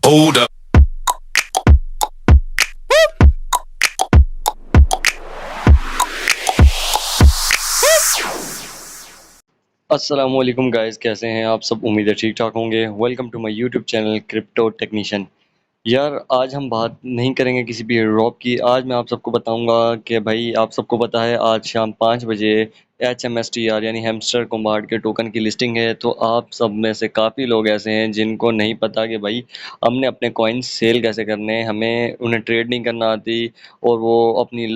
Hold up. अस्सलामुअलैकुम guys, कैसे हैं आप सब? उम्मीद है ठीक ठाक होंगे। Welcome to my YouTube channel crypto technician. यार, आज हम बात नहीं करेंगे किसी भी ड्रॉप की। आज मैं आप सबको बताऊंगा कि भाई, आप सबको पता है आज शाम 5 बजे HMSTR यानी हैमस्टर कॉम्बाट के टोकन की लिस्टिंग है। तो आप सब में से काफ़ी लोग ऐसे हैं जिनको नहीं पता कि भाई हमने अपने कॉइन सेल कैसे करने हैं, हमें उन्हें ट्रेड नहीं करना आती और वो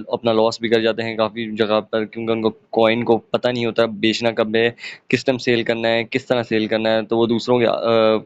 अपना लॉस भी कर जाते हैं काफ़ी जगह पर, क्योंकि उनको कॉइन को पता नहीं होता बेचना कब है, किस टाइम सेल करना है, किस तरह सेल करना है। तो वो दूसरों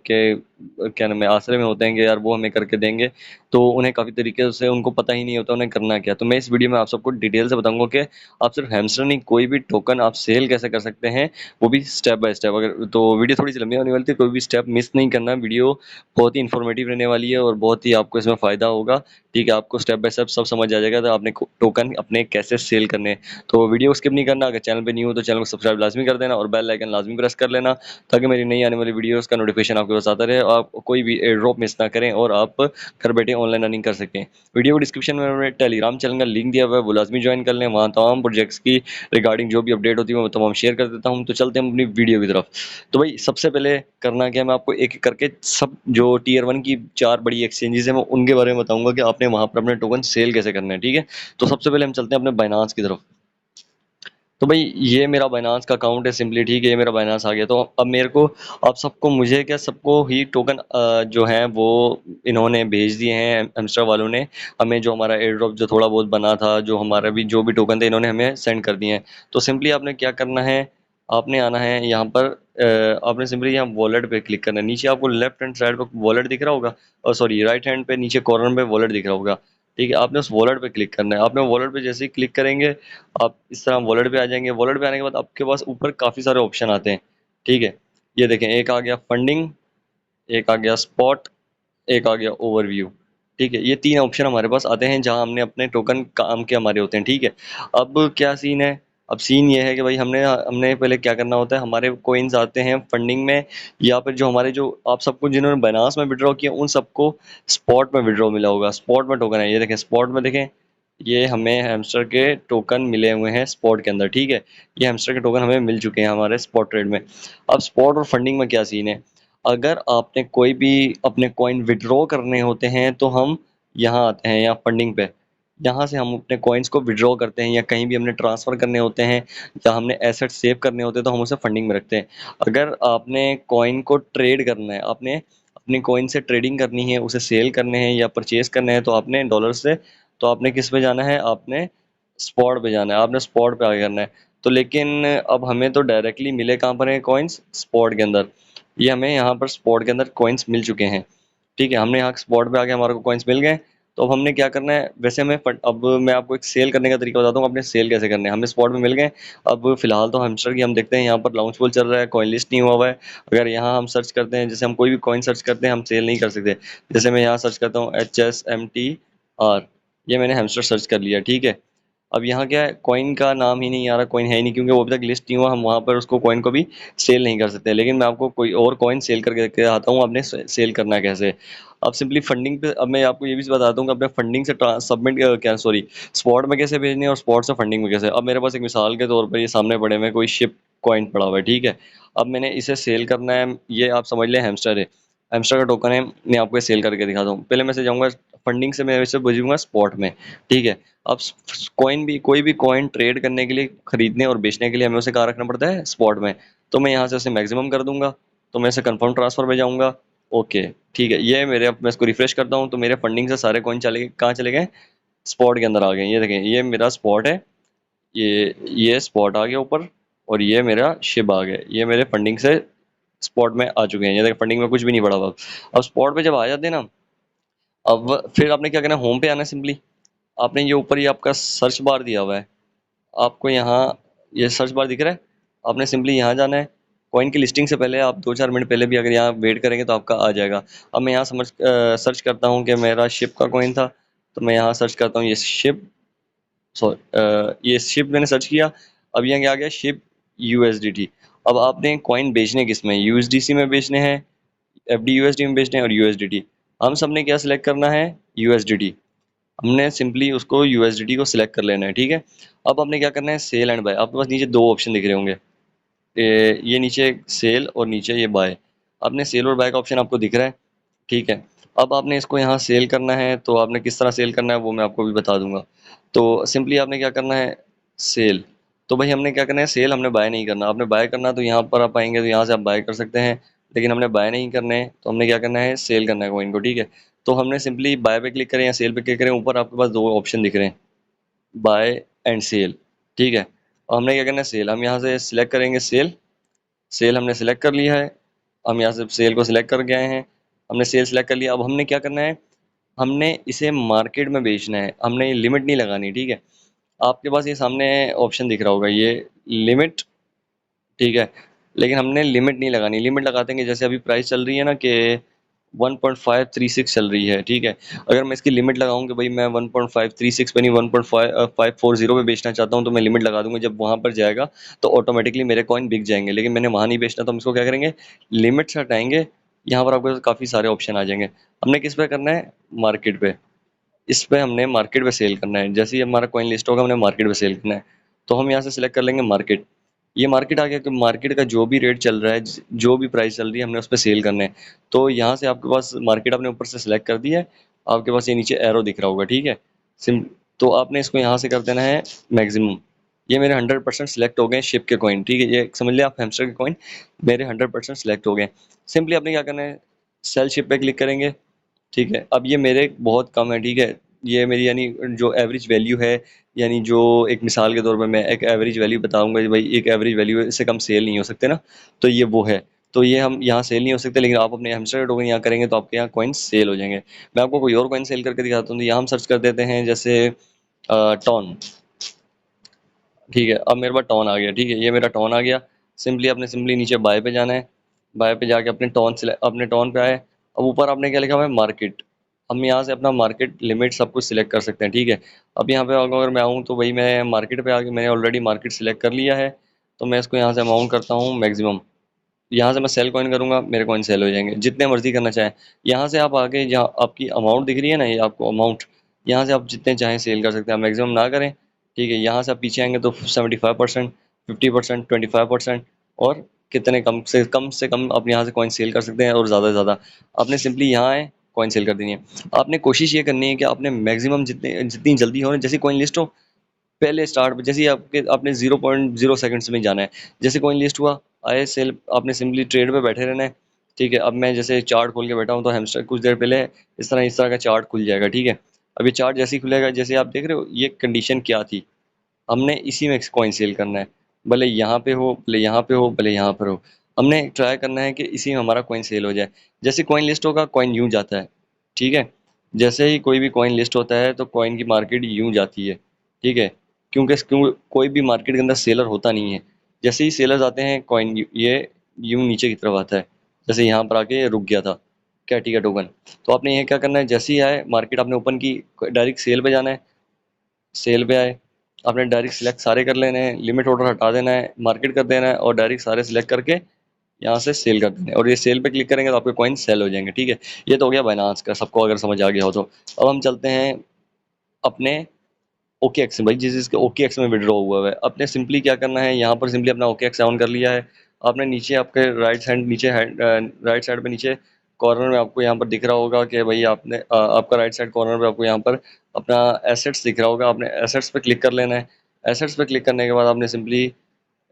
के क्या नाम है आश्रय में होते हैं कि यार वो हमें करके देंगे, तो उन्हें काफ़ी तरीके से उनको पता ही नहीं होता उन्हें करना क्या। तो मैं इस वीडियो में आप सबको डिटेल से बताऊंगा कि आप सिर्फ हैमस्टर नहीं, कोई भी टोकन आप सेल कैसे कर सकते हैं, वो भी स्टेप बाय स्टेप। अगर तो वीडियो थोड़ी सी लंबी होने वाली थी, कोई भी स्टेप मिस नहीं करना। वीडियो बहुत ही इन्फॉर्मेटिव रहने वाली है और बहुत ही आपको इसमें फ़ायदा होगा। ठीक है, आपको स्टेप बाय स्टेप सब समझ आ जाएगा तो आपने टोकन अपने कैसे सेल करने हैं। तो वीडियो स्किप नहीं करना। अगर चैनल पे न्यू हो तो चैनल को सब्सक्राइब लाजमी कर देना और बेल आइकन लाजमी प्रेस कर लेना, ताकि मेरी नई आने वाली वीडियोस का नोटिफिकेशन आपके पास आता रहे, आप कोई भी एयर ड्रॉप मिस ना करें और आप घर बैठे ऑनलाइन अर्निंग कर सकें। वीडियो को डिस्क्रिप्शन में मैंने टेलीग्राम चैनल का लिंक दिया हुआ है, वो लाजमी ज्वाइन कर लें। वहाँ तमाम प्रोजेक्ट्स की रिगार्डिंग जो भी अपडेट होती है वो तमाम शेयर कर देता हूँ। तो चलते हैं अपनी वीडियो की तरफ। तो भाई, सबसे पहले करना क्या है, मैं आपको एक एक करके सब जो टीयर 1 की 4 बड़ी एक्सचेंजेस हैं मैं उनके बारे में बताऊंगा कि आपने वहां पर अपने टोकन सेल कैसे करने हैं। ठीक है, तो सबसे पहले हम चलते हैं अपने बाइनांस की तरफ। तो भाई, ये मेरा बाइनांस का अकाउंट है सिंपली। ठीक है, ये मेरा बाइनांस आ गया। तो अब मेरे को, आप सबको, मुझे क्या, सबको ही टोकन जो हैं वो इन्होंने भेज दिए हैं, एमस्टर वालों ने हमें। जो हमारा एयर ड्रॉप जो थोड़ा बहुत बना था, जो हमारा भी जो भी टोकन थे, इन्होंने हमें सेंड कर दिए हैं। तो सिंपली आपने क्या करना है, आपने आना है यहाँ पर। आपने सिंपली यहाँ वॉलेट पे क्लिक करना है। नीचे आपको लेफ्ट हैंड साइड पर वॉलेट दिख रहा होगा, और सॉरी राइट हैंड पे नीचे कॉर्नर पे वॉलेट दिख रहा होगा। ठीक है, आपने उस वॉलेट पे क्लिक करना है। आपने वॉलेट पे जैसे ही क्लिक करेंगे, आप इस तरह वॉलेट पे आ जाएंगे। वॉलेट पे आने के बाद आपके पास ऊपर काफ़ी सारे ऑप्शन आते हैं। ठीक है, ये देखें, एक आ गया फंडिंग, एक आ गया स्पॉट, एक आ गया ओवरव्यू। ठीक है, ये 3 ऑप्शन हमारे पास आते हैं जहां हमने अपने टोकन काम के हमारे होते हैं। ठीक है, अब क्या सीन है, अब सीन ये है कि भाई हमने हमने पहले क्या करना होता है, हमारे कोइंस आते हैं फंडिंग में, या फिर जो हमारे, जो आप सबको जिन्होंने बाइनांस में विड्रॉ किया उन सबको स्पॉट में विड्रॉ मिला होगा। स्पॉट में टोकन है, ये देखें स्पॉट में, देखें ये हमें हैमस्टर के टोकन मिले हुए हैं स्पॉट के अंदर। ठीक है, ये हैमस्टर के टोकन हमें मिल चुके हैं हमारे स्पॉट ट्रेड में। अब स्पॉट और फंडिंग में क्या सीन है, अगर आपने कोई भी अपने कॉइन विड्रॉ करने होते हैं तो हम यहाँ आते हैं, यहाँ फंडिंग पे। यहाँ से हम अपने कॉइन्स को विड्रॉ करते हैं, या कहीं भी हमने ट्रांसफ़र करने होते हैं या हमने एसेट सेव करने होते हैं तो हम उसे फंडिंग में रखते हैं। अगर आपने कॉइन को ट्रेड करना है, आपने अपनी कॉइन से ट्रेडिंग करनी है, उसे सेल करने हैं या परचेज करने हैं, तो आपने डॉलर से, तो आपने किस पे जाना है, आपने स्पॉट पे जाना है, आपने स्पॉट पे आगे करना है। तो लेकिन अब हमें तो डायरेक्टली मिले कहाँ पर है कॉइन्स, स्पॉट के अंदर। ये हमें यहाँ पर स्पॉट के अंदर कॉइन्स मिल चुके हैं। ठीक है, हमने यहाँ स्पॉट पे आके हमारे को कॉइन्स मिल गए। तो अब हमने क्या करना है, वैसे अब मैं आपको एक सेल करने का तरीका बताता हूँ, अपने सेल कैसे करने हैं। हमें स्पॉट में मिल गए। अब फिलहाल तो हमस्टर की हम देखते हैं, यहाँ पर लॉन्च पोल चल रहा है, कॉइन लिस्ट नहीं हुआ हुआ है। अगर यहाँ हम सर्च करते हैं, जैसे हम कोई भी कॉइन सर्च करते हैं, हम सेल नहीं कर सकते। जैसे मैं यहाँ सर्च करता हूँ HSMTR, ये मैंने हमस्टर सर्च कर लिया। ठीक है, अब यहाँ क्या है, कॉइन का नाम ही नहीं आ रहा, कॉइन है ही नहीं, क्योंकि वो अभी तक लिस्ट नहीं हुआ। हम वहाँ पर उसको कॉइन को भी सेल नहीं कर सकते। लेकिन मैं आपको कोई और कॉइन सेल करके आता हूँ, आपने सेल करना है कैसे। अब सिंपली फंडिंग पे, अब मैं आपको ये भी बताता हूँ कि अपने फंडिंग से सबमिट क्या, सॉरी, स्पॉट में कैसे भेजनी है और स्पॉट से फंडिंग में कैसे। अब मेरे पास एक मिसाल के तौर पर ये सामने पड़े में कोई शिप कॉइन पड़ा हुआ है। ठीक है, अब मैंने इसे सेल करना है। ये आप समझ लें हैमस्टर है, हैमस्टर का टोकन है। मैं आपको ये सेल करके दिखाता हूँ। पहले मैं से जाऊँगा फंडिंग से, मैं इसे भेजूंगा स्पॉट में। ठीक है, अब कॉइन भी, कोई भी कॉइन ट्रेड करने के लिए, खरीदने और बेचने के लिए हमें उसे कहाँ रखना पड़ता है, स्पॉट में। तो मैं यहाँ से उसे मैक्सिमम कर दूंगा, तो मैं इसे कंफर्म ट्रांसफर पे जाऊंगा। ओके, ठीक है, ये मेरे, अब मैं इसको रिफ्रेश करता हूँ तो मेरे फंडिंग से सारे कॉइन चले गए, कहाँ चले गए, स्पॉट के अंदर आ गए। ये देखें, ये मेरा स्पॉट है, ये स्पॉट आ गया ऊपर, और ये मेरा शिप आ गया। ये मेरे फंडिंग से स्पॉट में आ चुके हैं। ये देखें, फंडिंग में कुछ भी नहीं पड़ा हुआ। अब स्पॉट पे जब आ जाते हैं ना, अब फिर आपने क्या करना है, होम पे आना है सिंपली। आपने ये ऊपर ही आपका सर्च बार दिया हुआ है, आपको यहाँ ये सर्च बार दिख रहा है, आपने सिंपली यहाँ जाना है। कॉइन की लिस्टिंग से पहले आप 2-4 मिनट पहले भी अगर यहाँ वेट करेंगे तो आपका आ जाएगा। अब मैं यहाँ सर्च करता हूँ कि मेरा शिप का कॉइन था, तो मैं यहाँ सर्च करता हूँ ये शिप, ये शिप मैंने सर्च किया। अब यहाँ क्या आ गया, शिप USDT। अब आपने कॉइन बेचने किस में, USDC में बेचने हैं, FD USD में बेचने हैं और USDT। हम सबने क्या सिलेक्ट करना है, यूएसडीटी। हमने सिंपली उसको यूएसडीटी को सिलेक्ट कर लेना है, ठीक है। अब आपने क्या करना है, सेल एंड बाय। आपके पास नीचे दो ऑप्शन दिख रहे होंगे, ये नीचे सेल और नीचे ये बाय। आपने सेल और बाय का ऑप्शन आपको दिख रहा है, ठीक है। अब आपने इसको यहाँ सेल करना है, तो आपने किस तरह सेल करना है वो मैं आपको भी बता दूंगा। तो सिंपली आपने क्या करना है, सेल। तो भाई हमने क्या करना है, सेल, हमने बाय नहीं करना। आपने बाय करना तो यहाँ पर आप आएंगे तो यहाँ से आप बाय कर सकते हैं, लेकिन हमने बाय नहीं करना है, तो हमने क्या करना है, सेल करना है कॉइन को, ठीक है। तो हमने सिंपली बाय पे क्लिक करें या सेल पे क्लिक करें, ऊपर आपके पास दो ऑप्शन दिख रहे हैं, बाय एंड सेल, ठीक है। और हमने क्या करना है, सेल। हम यहाँ से सिलेक्ट करेंगे सेल। सेल हमने सेलेक्ट कर लिया है, हम यहाँ से सेल को सिलेक्ट करके आए हैं, हमने सेल सेलेक्ट कर लिया। अब हमने क्या करना है, हमने इसे मार्केट में बेचना है, हमने लिमिट नहीं लगानी, ठीक है। आपके पास ये सामने ऑप्शन दिख रहा होगा, ये लिमिट, ठीक है। लेकिन हमने लिमिट नहीं लगानी। लिमिट लगा देंगे, जैसे अभी प्राइस चल रही है ना कि 1.536 चल रही है, ठीक है। अगर मैं इसकी लिमिट लगाऊं कि भाई मैं 1.536 पे नहीं 1.540 पे बेचना चाहता हूं, तो मैं लिमिट लगा दूंगा। जब वहां पर जाएगा तो ऑटोमेटिकली मेरे कॉइन बिक जाएंगे, लेकिन मैंने वहां नहीं बेचना, तो हम इसको क्या करेंगे, लिमिट से हटाएंगे। यहाँ पर आपके पास काफी सारे ऑप्शन आ जाएंगे। हमने किस पे करना है, मार्केट पे। इस पे हमने मार्केट पे सेल करना है। जैसे ही हमारा कॉइन लिस्ट होगा, हमने मार्केट पे सेल करना है। तो हम यहाँ से सिलेक्ट कर लेंगे मार्केट। ये मार्केट आ गया कि मार्केट का जो भी रेट चल रहा है, जो भी प्राइस चल रही है, हमने उस पर सेल करना है। तो यहाँ से आपके पास मार्केट आपने ऊपर से सिलेक्ट कर दिया है, आपके पास ये नीचे एरो दिख रहा होगा, ठीक है। सिम तो आपने इसको यहाँ से कर देना है मैक्सिमम। ये मेरे 100% सिलेक्ट हो गए शिप के कॉइन, ठीक है। ये समझ लिया आप, हैमस्टर के कॉइन मेरे 100% सिलेक्ट हो गए। सिंपली आपने क्या करना है, सेल शिप पे क्लिक करेंगे, ठीक है। अब ये मेरे बहुत कम है, ठीक है। ये मेरी यानी जो एवरेज वैल्यू है, यानी जो एक मिसाल के तौर पे मैं एक एवरेज वैल्यू बताऊंगा कि भाई एक एवरेज वैल्यू है, इससे कम सेल नहीं हो सकते ना। तो ये वो है। तो ये हम यहाँ सेल नहीं हो सकते, लेकिन आप अपने हैमस्टर टोकन यहाँ करेंगे तो आपके यहाँ कॉइन सेल हो जाएंगे। मैं आपको कोई और कॉइन सेल करके दिखाता हूँ। तो यहाँ हम सर्च कर देते हैं, जैसे टॉन, ठीक है। अब मेरे पास टॉन आ गया, ठीक है। ये मेरा टॉन आ गया। सिंपली आपने सिंपली नीचे बाय पे जाना है। बाय पे जाके अपने टॉन पे आए। अब ऊपर आपने क्या लिखा हुआ है, मार्केट। हम यहाँ से अपना मार्केट लिमिट सब कुछ सिलेक्ट कर सकते हैं, ठीक है। अब यहाँ पे अगर मैं आऊँ तो भाई मैं मार्केट पे आके मैंने ऑलरेडी मार्केट सिलेक्ट कर लिया है। तो मैं इसको यहाँ से अमाउंट करता हूँ मैक्सिमम। यहाँ से मैं सेल कॉइन करूंगा, मेरे कॉइन सेल हो जाएंगे जितने मर्जी करना चाहें। यहाँ से आप आगे जहाँ आपकी अमाउंट दिख रही है ना, ये आपको अमाउंट, यहाँ से आप जितने चाहें सेल कर सकते हैं, मैक्सिमम ना करें, ठीक है। यहाँ से आप पीछे आएंगे तो 75%, 50%, 25%, और कितने कम से कम आप यहाँ से कॉइन सेल कर सकते हैं, और ज़्यादा से ज़्यादा आपने सिंपली यहाँ आए, कॉइन सेल कर देनी है। आपने कोशिश ये करनी है कि आपने मैक्सिमम जितनी जल्दी हो, जैसी कॉइन लिस्ट हो, पहले स्टार्ट जैसे ही आपके आपने 0.0 सेकंड्स में जाना है। जैसे कॉइन लिस्ट हुआ, आए सेल, आपने सिंपली ट्रेड पे बैठे रहना है, ठीक है। अब मैं जैसे चार्ट खोल के बैठा हूँ, तो हैमस्टर कुछ देर पहले इस तरह का चार्ट खुल जाएगा, ठीक है। अब ये चार्ट जैसे ही खुलेगा, जैसे आप देख रहे हो, ये कंडीशन क्या थी, हमने इसी में कॉइन सेल करना है। भले यहाँ पे हो, भले यहाँ पे हो, भले यहाँ पर हो, हमने ट्राई करना है कि इसी में हमारा कॉइन सेल हो जाए। जैसे कॉइन लिस्ट होगा, कॉइन यूं जाता है, ठीक है। जैसे ही कोई भी कॉइन लिस्ट होता है, तो कॉइन की मार्केट यूं जाती है, ठीक है। क्यों कोई भी मार्केट के अंदर सेलर होता नहीं है। जैसे ही सेलर्स आते हैं, कॉइन ये यूं नीचे की तरफ आता है। जैसे यहाँ पर आके ये रुक गया था, कैटी का टोकन। तो आपने ये क्या करना है, जैसे ही आए मार्केट आपने ओपन की, डायरेक्ट सेल पे जाना है। सेल पे आए, आपने डायरेक्ट सिलेक्ट सारे कर लेने हैं, लिमिट ऑर्डर हटा देना है, मार्केट कर देना है, और डायरेक्ट सारे सिलेक्ट करके यहाँ से सेल कर देना है। और ये सेल पे क्लिक करेंगे तो आपके कॉइन सेल हो जाएंगे, ठीक है। ये तो हो गया बाइनांस का, सबको अगर समझ आ गया हो तो। अब हम चलते हैं अपने ओके एक्स में। भाई जिस जिसके ओके एक्स में विड्रॉ हुआ है, अपने सिंपली क्या करना है, यहाँ पर सिंपली अपना ओके एक्स ऑन कर लिया है। आपने नीचे आपके राइट साइड पे नीचे कॉर्नर में आपको यहाँ पर दिख रहा होगा कि भाई आपका राइट साइड कॉर्नर पे आपको यहाँ पर अपना एसेट्स दिख रहा होगा। आपने एसेट्स पे क्लिक कर लेना है। एसेट्स पे क्लिक करने के बाद आपने सिंपली,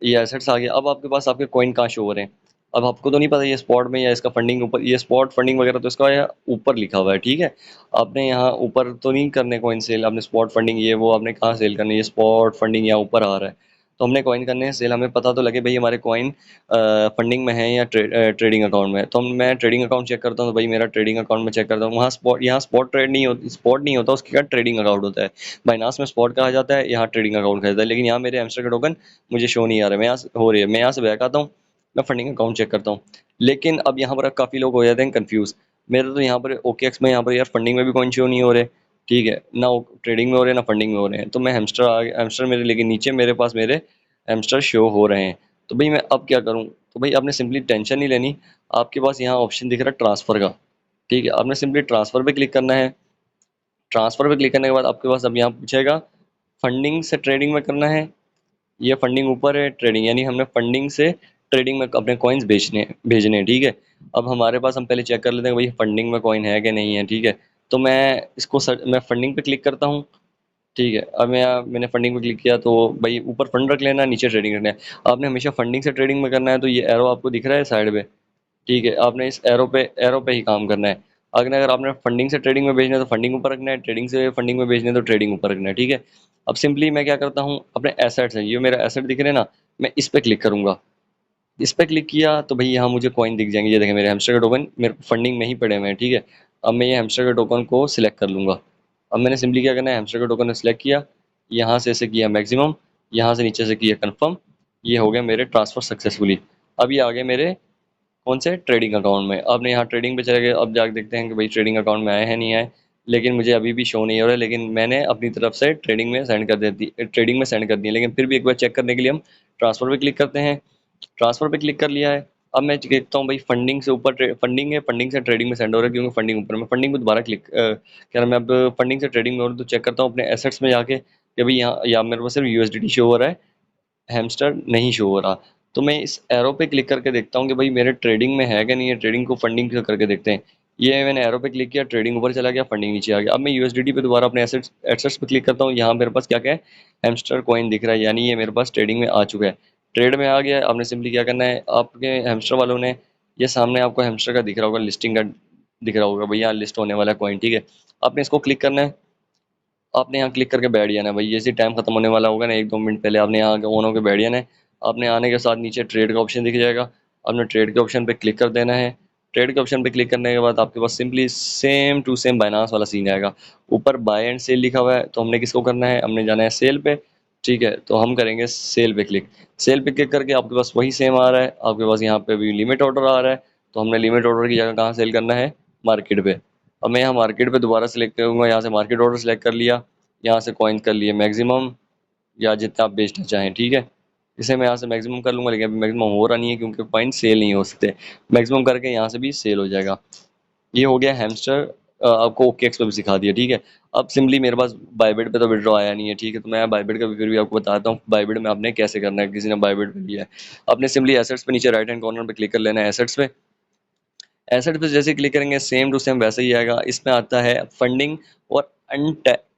ये एसेट्स आ गया। अब आपके पास आपके कॉइन कहाँ शो हो रहे हैं। अब आपको तो नहीं पता ये स्पॉट में या इसका फंडिंग ऊपर, ये स्पॉट फंडिंग वगैरह तो इसका यहाँ ऊपर लिखा हुआ है, ठीक है। आपने यहाँ ऊपर तो नहीं करने कॉइन सेल, आपने स्पॉट फंडिंग ये वो आपने कहाँ सेल करनी है, ये स्पॉट फंडिंग यहाँ ऊपर आ रहा है। तो हमने कॉइन करने हैं सेल, हमें पता तो लगे भाई हमारे कॉइन फंडिंग में है या ट्रेडिंग अकाउंट में है। तो मैं ट्रेडिंग अकाउंट चेक करता हूँ, तो भाई मेरा ट्रेडिंग अकाउंट में चेक करता हूँ, वहाँ स्पॉट, यहाँ स्पॉट ट्रेड नहीं होती, स्पॉट नहीं होता, उसके क्या ट्रेडिंग अकाउंट होता है। बाइनांस में स्पॉट कहा जाता है, यहाँ ट्रेडिंग अकाउंट कहा जाता है। लेकिन यहाँ मेरे हैमस्टर के टोकन मुझे शो नहीं आ रहा है, मैं यहाँ हो रही है, मैं यहाँ से बैक आता हूँ, मैं फंडिंग अकाउंट चेक करता हूँ। लेकिन अब यहाँ पर काफ़ी लोग हो जाते हैं कंफ्यूज। मेरे तो यहाँ पर ओके एक्स में यहाँ पर यार फंडिंग में भी कॉइन शो नहीं हो रहे, ठीक है ना, ट्रेडिंग में हो रहे हैं ना फंडिंग में हो रहे हैं। तो मैं हैमस्टर मेरे, लेकिन नीचे मेरे पास मेरे हैमस्टर शो हो रहे हैं। तो भाई मैं अब क्या करूँ, तो भाई आपने सिंपली टेंशन नहीं लेनी। आपके पास यहाँ ऑप्शन दिख रहा है ट्रांसफ़र का, ठीक है, आपने सिंपली ट्रांसफ़र पे क्लिक करना है। ट्रांसफ़र पे क्लिक करने के बाद आपके पास अब यहाँ पूछेगा फंडिंग से ट्रेडिंग में करना है, ये फंडिंग ऊपर है, ट्रेडिंग यानी हमने फंडिंग से ट्रेडिंग में अपने कॉइन्स भेजने हैं। ठीक है, अब हमारे पास हम पहले चेक कर लेते हैं भाई फंडिंग में कॉइन है कि नहीं है। ठीक है, तो मैं फंडिंग पे क्लिक करता हूँ। ठीक है, अब मैंने फंडिंग पे क्लिक किया तो भाई ऊपर फंड रख लेना है, नीचे ट्रेडिंग रखना है। आपने हमेशा फंडिंग से ट्रेडिंग में करना है, तो ये एरो आपको दिख रहा है साइड पे। ठीक है, आपने इस एरो पे ही काम करना है। अगर आपने फंडिंग से ट्रेडिंग में भेजना है तो फंडिंग ऊपर रखना है, ट्रेडिंग से फंडिंग में भेजना है तो ट्रेडिंग ऊपर रखना है। ठीक है, अब सिंपली मैं क्या करता हूँ, अपने एसेट्स हैं, ये मेरा एसेट दिख रहे हैं ना, मैं इस पे क्लिक करूंगा। इस पे क्लिक किया तो भाई यहाँ मुझे कॉइन दिख जाएंगे, ये देखें मेरे हैमस्टर के टोकन मेरे फंडिंग में ही पड़े हुए हैं। ठीक है, अब मैं ये हैमस्टर के टोकन को सिलेक्ट कर लूंगा। अब मैंने सिंपली क्या करना है, हैमस्टर के टोकन को सिलेक्ट किया, यहाँ से ऐसे किया मैक्सिमम, यहाँ से नीचे से किया कंफर्म, ये हो गया मेरे ट्रांसफर सक्सेसफुली। अब ये आ गए मेरे कौन से ट्रेडिंग अकाउंट में। आपने यहाँ ट्रेडिंग पे चले गए, अब जाके देखते हैं कि भाई ट्रेडिंग अकाउंट में आए हैं नहीं आए, लेकिन मुझे अभी भी शो नहीं हो रहा है, लेकिन मैंने अपनी तरफ से ट्रेडिंग में सेंड कर दिए। लेकिन फिर भी एक बार चेक करने के लिए हम ट्रांसफर पे क्लिक करते हैं। ट्रांसफर पे क्लिक कर लिया है। अब मैं देखता हूँ भाई फंडिंग से ऊपर फंडिंग है, फंडिंग से ट्रेडिंग में सेंड हो रहा है, क्योंकि फंडिंग ऊपर में फंडिंग को दोबारा क्या नाम है, अब फंडिंग से ट्रेडिंग में हो रहा है तो चेक करता हूँ अपने एसेट्स में जाके कि भाई यहाँ या मेरे पास सिर्फ यूएसडीटी शो हो रहा है, हैमस्टर नहीं शो हो रहा। तो मैं इस एरो पे क्लिक करके देखता हूँ कि भाई मेरे ट्रेडिंग में है कि नहीं है, ट्रेडिंग को फंडिंग करके देखते हैं। ये मैंने एरो पे क्लिक किया, ट्रेडिंग ऊपर चला गया, फंडिंग नीचे आ गया। अब मैं यूएसडीटी पे दोबारा अपने एसेट्स एसेट्स पे क्लिक करता हूँ, यहाँ मेरे पास क्या क्या है, हैमस्टर कॉइन दिख रहा है, यानी ये मेरे पास ट्रेडिंग में आ चुका है, ट्रेड में आ गया है। आपने सिंपली क्या करना है, आपके हैमस्टर वालों ने, ये सामने आपको हैमस्टर का दिख रहा होगा, लिस्टिंग का दिख रहा होगा, भैया लिस्ट होने वाला कॉइन। ठीक है, आपने इसको क्लिक करना है। आपने यहाँ क्लिक करके बैठ जाना है भाई, जैसे टाइम खत्म होने वाला होगा ना, 1-2 मिनट पहले आपने यहाँ ऑन होकर बैठ जाना है। आपने आने के साथ नीचे ट्रेड का ऑप्शन दिख जाएगा, आपने ट्रेड के ऑप्शन पे क्लिक कर देना है। ट्रेड के ऑप्शन पे क्लिक करने के बाद आपके पास simply same to same Binance वाला सीन आएगा। ऊपर बाय एंड सेल लिखा हुआ है, तो हमने किसको करना है, हमने जाना है सेल पे। ठीक है, तो हम करेंगे सेल पे क्लिक। सेल पे क्लिक करके आपके पास वही सेम आ रहा है, आपके पास यहाँ पे भी लिमिट ऑर्डर आ रहा है, तो हमने लिमिट ऑर्डर की जगह कहाँ सेल करना है, मार्केट पे। अब मैं यहाँ मार्केट पे दोबारा सेलेक्ट करूँगा, यहाँ से मार्केट ऑर्डर सेलेक्ट कर लिया, यहाँ से कॉइन कर लिए मैक्सिमम, या जितना आप बेचना चाहें। ठीक है, इसे मैं यहाँ से मैक्सिमम कर लूँगा, लेकिन अभी मैक्सिमम हो रहा नहीं है क्योंकि कॉइन सेल नहीं हो सकते। मैक्सिमम करके यहाँ से भी सेल हो जाएगा। ये हो गया हैमस्टर, आपको ओकेएक्स पे भी सिखा दिया। ठीक है, अब सिंपली मेरे पास बाइबिट पे तो विड्रॉ आया नहीं है। ठीक है, तो मैं बाइबिट का भी फिर भी आपको बताता हूँ बाइबिट में आपने कैसे करना है, किसी ने बाइबिट पे लिया है। आपने सिंपली एसेट्स पे नीचे राइट हैंड कॉर्नर पे क्लिक कर लेना है, एसेट्स पे। एसेट पे जैसे क्लिक करेंगे सेम टू सेम वैसे ही आएगा। इसमें आता है फंडिंग और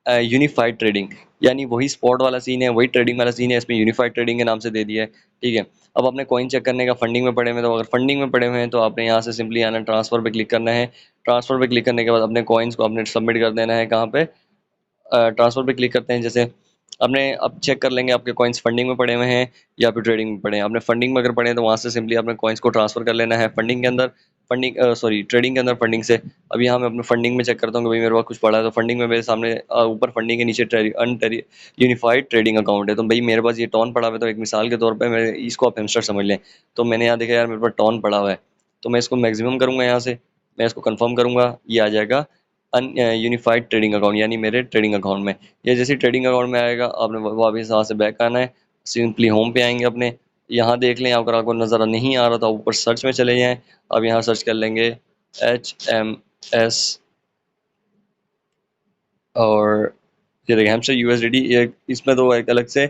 यूनिफाइड ट्रेडिंग, यानी वही स्पॉट वाला सीन है, वही ट्रेडिंग वाला सीन है, इसमें यूनिफाइड ट्रेडिंग के नाम से दे दिया है। ठीक है, अब आपने कॉइन चेक करने का, फंडिंग में पड़े हुए हैं, तो अगर फंडिंग में पड़े हुए हैं तो आपने यहाँ से सिंपली आना, ट्रांसफर पे क्लिक करना है। ट्रांसफर पे क्लिक करने के बाद अपने कॉइन्स को आपने सबमिट कर देना है, कहाँ पे, ट्रांसफर पे क्लिक करते हैं। जैसे आपने अब चेक कर लेंगे आपके कॉइन्स फंडिंग में पड़े हुए हैं या फिर ट्रेडिंग में पड़े हैं। आपने फंडिंग में अगर पड़े हैं तो वहाँ से सिंपली आपने कॉइन्स को ट्रांसफर कर लेना है फंडिंग के अंदर, ट्रेडिंग के अंदर, फंडिंग से। अब यहाँ मैं अपने फंडिंग में चेक करता हूँ कि भाई मेरे पास कुछ पड़ा है, तो फंडिंग में मेरे सामने ऊपर फंडिंग के नीचे यूनिफाइड ट्रेडिंग अकाउंट है, तो भाई मेरे पास ये टॉन पड़ा हुआ है। तो एक मिसाल के तौर पर मैं इसको आप हेमस्टर समझ लें, तो मैंने यहाँ देखा यार मेरे पास टॉन पड़ा हुआ है, तो मैं इसको मैक्सिमम करूँगा, यहाँ से मैं इसको कन्फर्म करूँगा, ये आ जाएगा यूनिफाइड ट्रेडिंग अकाउंट, यानी मेरे ट्रेडिंग अकाउंट में। ये जैसे ट्रेडिंग अकाउंट में आएगा, आपने वापस यहाँ से बैक आना है, सिंपली होम पे आएंगे अपने। यहाँ देख लें, अगर आपको नज़र नहीं आ रहा तो ऊपर सर्च में चले जाएं। अब यहाँ सर्च कर लेंगे HMS, और ये देखिए हैमस्टर यूएसडीटी, ये इसमें तो एक अलग से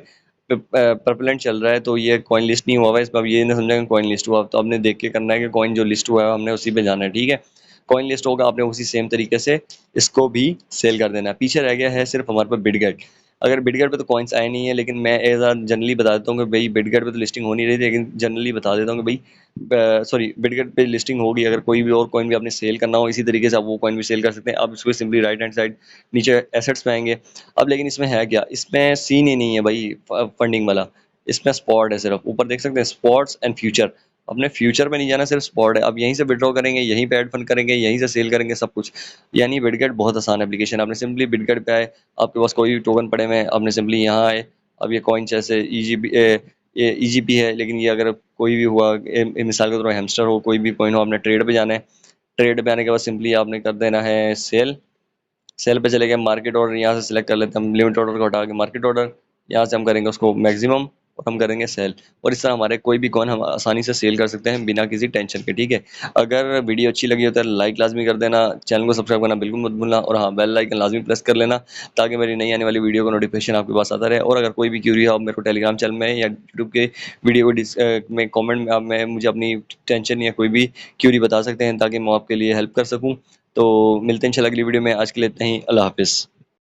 प्रपलेंट चल रहा है, तो ये कॉइन लिस्ट नहीं हुआ हुआ है इसमें। अब ये नहीं समझा कि कॉइन लिस्ट हुआ, तो आपने देख के करना है कि कॉइन जो लिस्ट हुआ है हमने उसी पे जाना है। ठीक है, कॉइन लिस्ट होगा, आपने उसी सेम तरीके से इसको भी सेल कर देना है। पीछे रह गया है सिर्फ हमारे पास बिटगेट। अगर बिटगेट पे तो कॉइन्स आए नहीं है, लेकिन मैं एज आ जनरली बता देता हूँ कि भाई बिटगेट पे तो लिस्टिंग हो नहीं रही थी, लेकिन जनरली बता देता हूँ कि भाई सॉरी, बिटगेट पे लिस्टिंग होगी। अगर कोई भी और कॉइन भी आपने सेल करना हो इसी तरीके से, आप वो कॉइन भी सेल कर सकते हैं। आप इसको सिंपली राइट हैंड साइड नीचे एसेट्स पे आएंगे। अब लेकिन इसमें है क्या, इसमें सीन ही नहीं है भाई फंडिंग वाला, इसमें स्पॉट है सिर्फ। ऊपर देख सकते हैं स्पॉट्स एंड फ्यूचर, अपने फ्यूचर पे नहीं जाना, सिर्फ स्पॉट है। अब यहीं से विड्रॉ करेंगे, यहीं पे एड फंड करेंगे, यहीं से सेल करेंगे, सब कुछ। यानी बिटगेट बहुत आसान एप्लीकेशन। आपने सिंपली बिटगेट पे आए, आपके पास कोई भी टोकन पड़े हुए हैं, आपने सिंपली यहाँ आए। अब ये कॉइन जैसे ईजीपी है, लेकिन ये अगर कोई भी हुआ, मिसाल के तौर पर हैमस्टर हो, कोई भी कॉइन हो, आपने ट्रेड पे जाना है। ट्रेड पे आने के बाद सिंपली आपने कर देना है सेल। सेल पे चले गए, मार्केट ऑर्डर यहाँ से सिलेक्ट कर लेते हैं हम, लिमिट ऑर्डर को हटा के मार्केट ऑर्डर, यहाँ से हम करेंगे उसको मैक्सिमम। और हम करेंगे सेल। और इस तरह हमारे कोई भी कॉइन हम आसानी से सेल कर सकते हैं बिना किसी टेंशन के, ठीक है। अगर वीडियो अच्छी लगी हो तो लाइक लाजमी कर देना, चैनल को सब्सक्राइब करना बिल्कुल मत भूलना, और हाँ, बेल आइकन लाजमी प्रेस कर लेना ताकि मेरी नई आने वाली वीडियो का नोटिफिकेशन आपके पास आता रहे। और अगर कोई भी क्यूरी हो आप मेरे को टेलीग्राम चैनल में या यूट्यूब के वीडियो को में कमेंट में आप में मुझे अपनी टेंशन या कोई भी क्यूरी बता सकते हैं ताकि मैं आपके लिए हेल्प कर सकूं। तो मिलते हैं इंशाल्लाह अगली वीडियो में। आज के लिए इतना ही। अल्लाह हाफिज़।